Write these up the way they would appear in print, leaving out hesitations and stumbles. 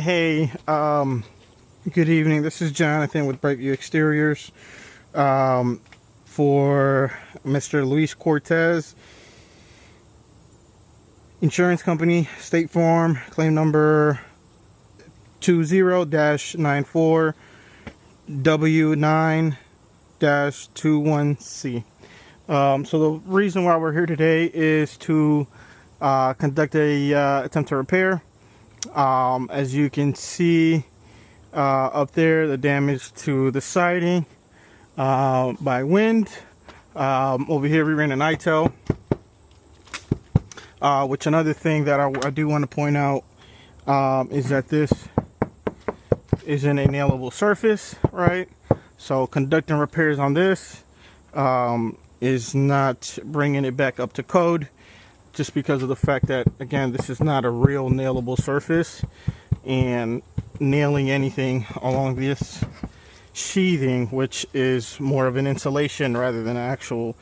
Hey, good evening. This is Jonathan with Brightview Exteriors for Mr. Luis Cortes, insurance company, Statefarm, claim number 20-94W9 21C. So the reason why we're here today is to conduct a attempt to repair. As you can see up there, the damage to the siding by wind. Over here we ran an ITEL, which another thing that I do want to point out is that this isn't a nailable surface, right? So conducting repairs on this is not bringing it back up to code, just because of the fact that, again, this is not a real nailable surface, and nailing anything along this sheathing, which is more of an insulation rather than actual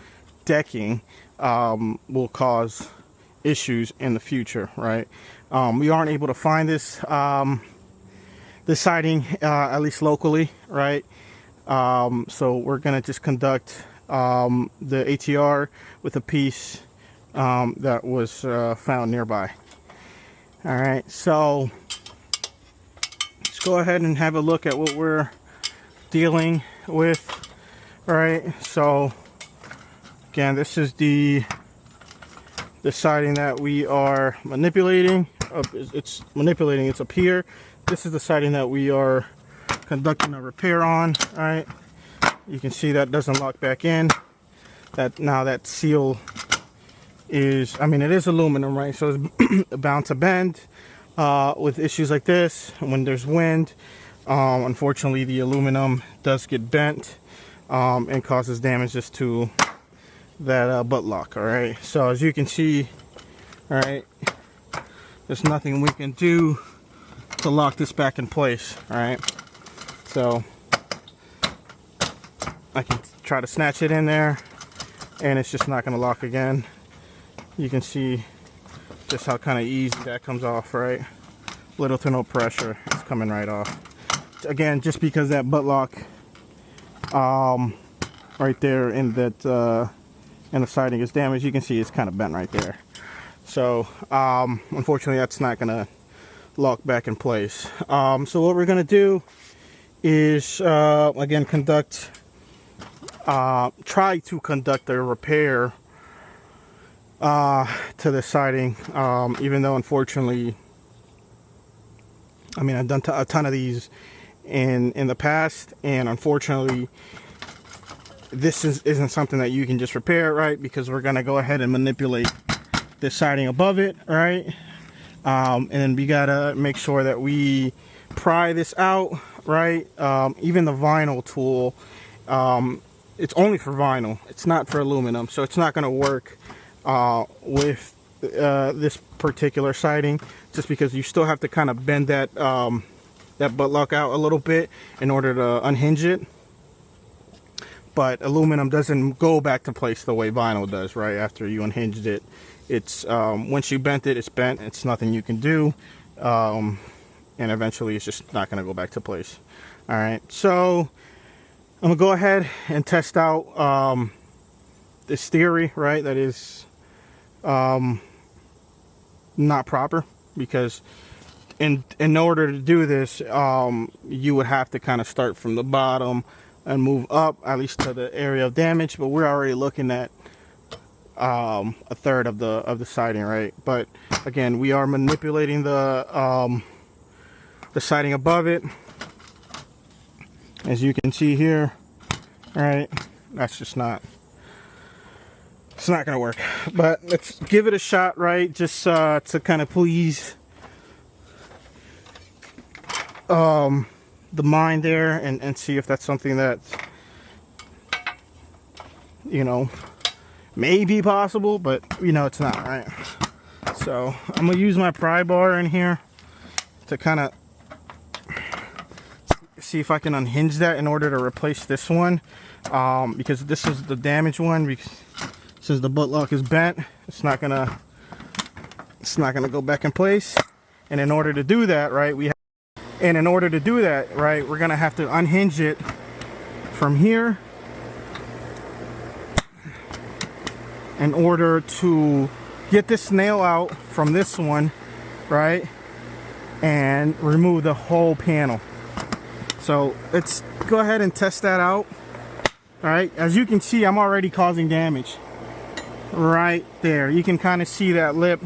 decking, will cause issues in the future, right? We aren't able to find this this siding, at least locally, right? So we're gonna just conduct the ATR with a piece that was found nearby. All right, so let's go ahead and have a look at what we're dealing with. All right, so again, this is the siding that we are manipulating. It's up here. This is the siding that we are conducting a repair on. All right, you can see that doesn't lock back in. That seal is, I mean, it is aluminum, right? So it's bound to bend with issues like this. When there's wind, unfortunately the aluminum does get bent and causes damages to that butt lock. All right, so as you can see, all right, there's nothing we can do to lock this back in place. All right, so I can try to snatch it in there and it's just not going to lock again. You can see just how kind of easy that comes off, right? Little to no pressure, it's coming right off. Again, just because that butt lock right there in that and the siding is damaged, you can see it's kind of bent right there. So unfortunately that's not gonna lock back in place. So what we're gonna do is again try to conduct a repair to the siding, even though unfortunately, I mean, I've done a ton of these in the past, and unfortunately this isn't something that you can just repair, right? Because we're gonna go ahead and manipulate the siding above it, right? And then we gotta make sure that we pry this out, right? Even the vinyl tool, it's only for vinyl, it's not for aluminum, so it's not gonna work with this particular siding, just because you still have to kind of bend that that butt lock out a little bit in order to unhinge it. But aluminum doesn't go back to place the way vinyl does, right? After you unhinged it, it's once you bent it, it's bent. It's nothing you can do, and eventually it's just not going to go back to place. All right, so I'm gonna go ahead and test out this theory, right? That is not proper, because in order to do this, you would have to kind of start from the bottom and move up, at least to the area of damage. But we're already looking at a third of the siding, right? But again, we are manipulating the siding above it, as you can see here. All right, that's just not, it's not gonna work. But let's give it a shot, right? Just to kind of please the mind there, and see if that's something that, you know, may be possible, but you know it's not, right? So I'm gonna use my pry bar in here to kind of see if I can unhinge that in order to replace this one, because this is the damaged one. Because since the butt lock is bent, it's not gonna go back in place. And in order to do that, right, we And in order to do that, right, we're gonna have to unhinge it from here in order to get this nail out from this one, right, and remove the whole panel. So let's go ahead and test that out. All right, as you can see, I'm already causing damage right there. You can kind of see that lip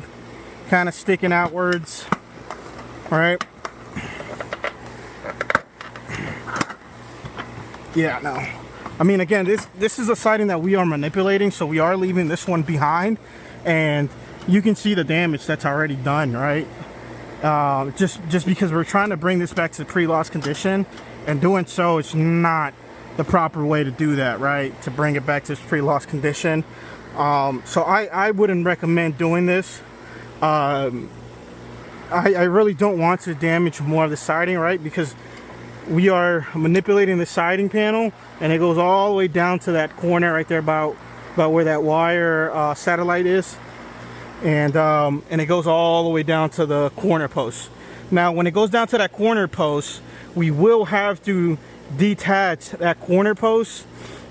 kind of sticking outwards, right? Yeah, no. I mean, again, this is a siding that we are manipulating, so we are leaving this one behind, and you can see the damage that's already done, right? Just because we're trying to bring this back to pre-loss condition, and doing so, it's not the proper way to do that, right? To bring it back to its pre-loss condition. So I wouldn't recommend doing this. I really don't want to damage more of the siding, right? Because we are manipulating the siding panel, and it goes all the way down to that corner right there about where that wire satellite is, and it goes all the way down to the corner post. Now when it goes down to that corner post, we will have to detach that corner post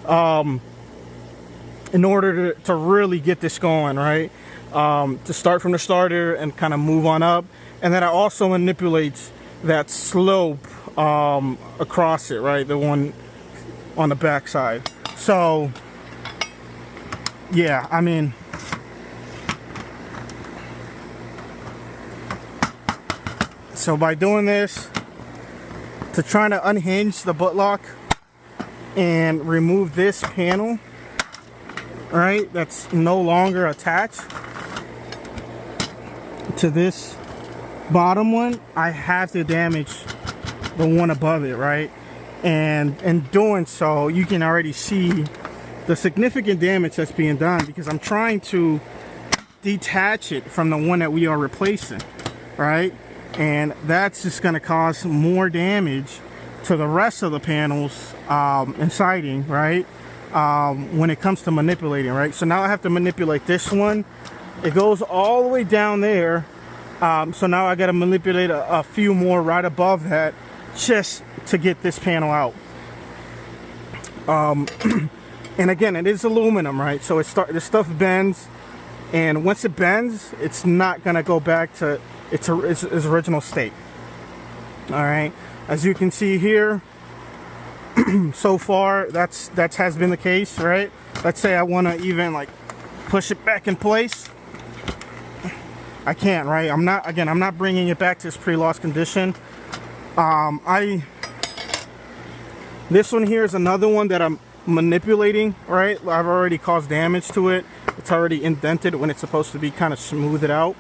in order to really get this going, right? To start from the starter and kind of move on up, and then I also manipulate that slope across it, right, the one on the back side. So yeah, I mean, so by doing this, to try to unhinge the butt lock and remove this panel, right, that's no longer attached to this bottom one, I have to damage the one above it, right? And in doing so, you can already see the significant damage that's being done, because I'm trying to detach it from the one that we are replacing, right? And that's just going to cause more damage to the rest of the panels and siding, right? When it comes to manipulating, right? So now I have to manipulate this one. It goes all the way down there. So now I got to manipulate a few more right above that, just to get this panel out. And again, it is aluminum, right? So the stuff bends, and once it bends, it's not gonna go back to its original state. All right, as you can see here, so far that has been the case, right? Let's say I want to even like push it back in place. I can't, right? I'm not bringing it back to its pre-loss condition. This one here is another one that I'm manipulating, right? I've already caused damage to it. It's already indented when it's supposed to be kind of smoothed out.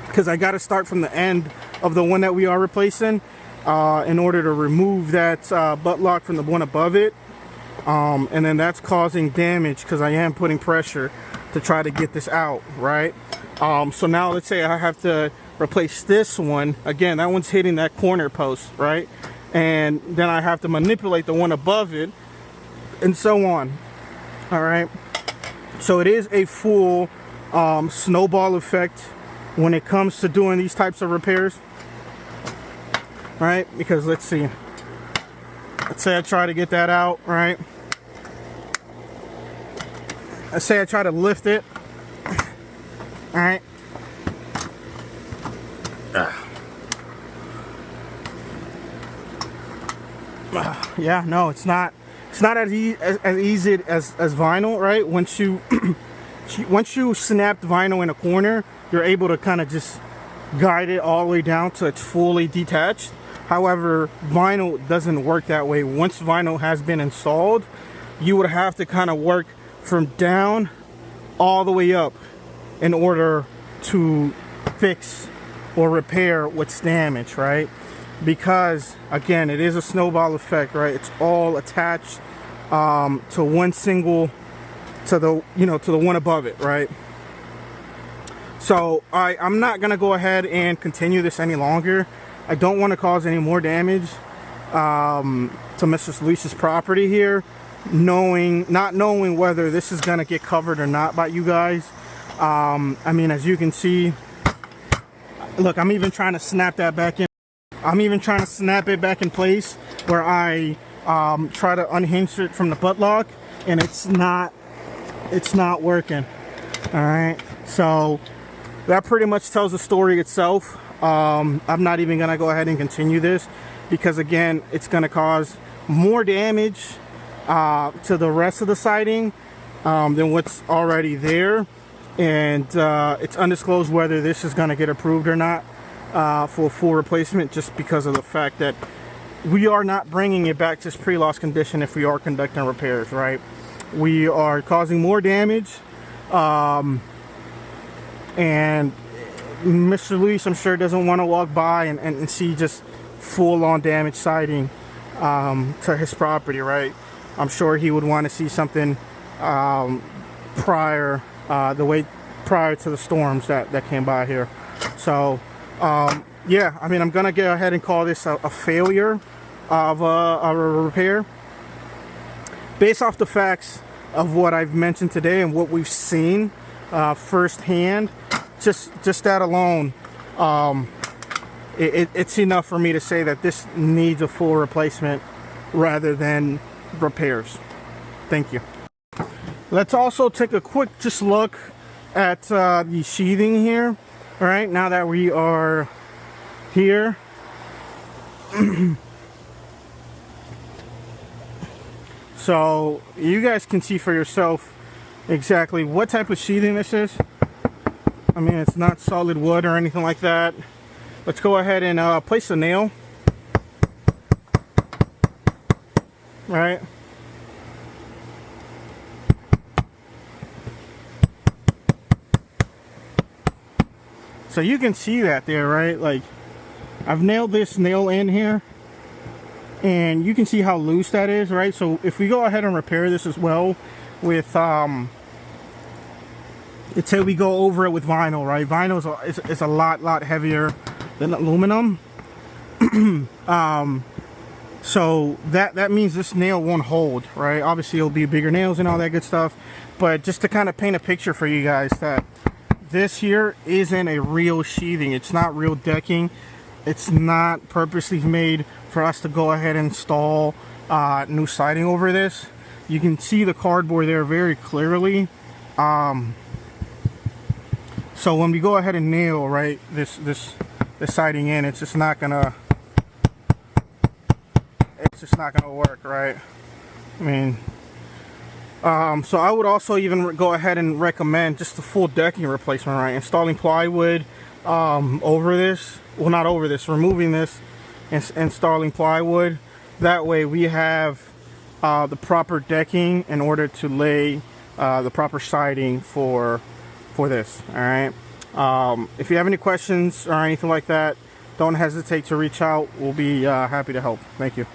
Because I got to start from the end of the one that we are replacing in order to remove that butt lock from the one above it. And then that's causing damage because I am putting pressure to try to get this out, right? So now let's say I have to replace this one. Again, that one's hitting that corner post, right? And then I have to manipulate the one above it, and so on. All right, so it is a full snowball effect when it comes to doing these types of repairs, right? Because let's see, let's say I try to get that out, right? Let's say I try to lift it, all right? Yeah, no, it's not as easy as vinyl, right? Once you once you snap the vinyl in a corner, you're able to kind of just guide it all the way down to it's fully detached. However, vinyl doesn't work that way. Once vinyl has been installed, you would have to kind of work from down all the way up in order to fix or repair what's damaged, right? Because again, it is a snowball effect, right? It's all attached to one single, to the one above it, right? So I'm not gonna go ahead and continue this any longer. I don't want to cause any more damage to Mr. Luis's property here, not knowing whether this is gonna get covered or not by you guys. I mean, as you can see, Look, I'm even trying to snap that back in. I'm even trying to snap it back in place where I try to unhinge it from the butt lock, and it's not working. All right, so that pretty much tells the story itself. I'm not even gonna go ahead and continue this because, again, it's gonna cause more damage to the rest of the siding than what's already there, and it's undisclosed whether this is gonna get approved or not for a full replacement, just because of the fact that we are not bringing it back to its pre-loss condition if we are conducting repairs, right? We are causing more damage, and Mr. Luis, I'm sure, doesn't want to walk by and see just full-on damaged siding to his property, right? I'm sure he would want to see something prior to the storms that came by here. So yeah, I mean, I'm gonna go ahead and call this a failure of a repair based off the facts of what I've mentioned today and what we've seen firsthand. Just that alone, it's enough for me to say that this needs a full replacement rather than repairs. Thank you. Let's also take a quick look at the sheathing here. All right, now that we are here, so you guys can see for yourself exactly what type of sheathing this is. I mean, it's not solid wood or anything like that. Let's go ahead and place a nail. Right. So you can see that there, right? Like, I've nailed this nail in here, and you can see how loose that is, right? So if we go ahead and repair this as well with let's say we go over it with vinyl, right? Vinyl is a lot heavier than aluminum. So that means this nail won't hold, right? Obviously it'll be bigger nails and all that good stuff, but just to kind of paint a picture for you guys that this here isn't a real sheathing. It's not real decking. It's not purposely made for us to go ahead and install new siding over this. You can see the cardboard there very clearly. So when we go ahead and nail, right, this siding in, it's just not gonna work, right? I mean, so I would also even go ahead and recommend just the full decking replacement, right? Installing plywood over this, well, not over this, removing this and installing plywood. That way we have the proper decking in order to lay the proper siding for this. All right, if you have any questions or anything like that, don't hesitate to reach out. We'll be happy to help. Thank you.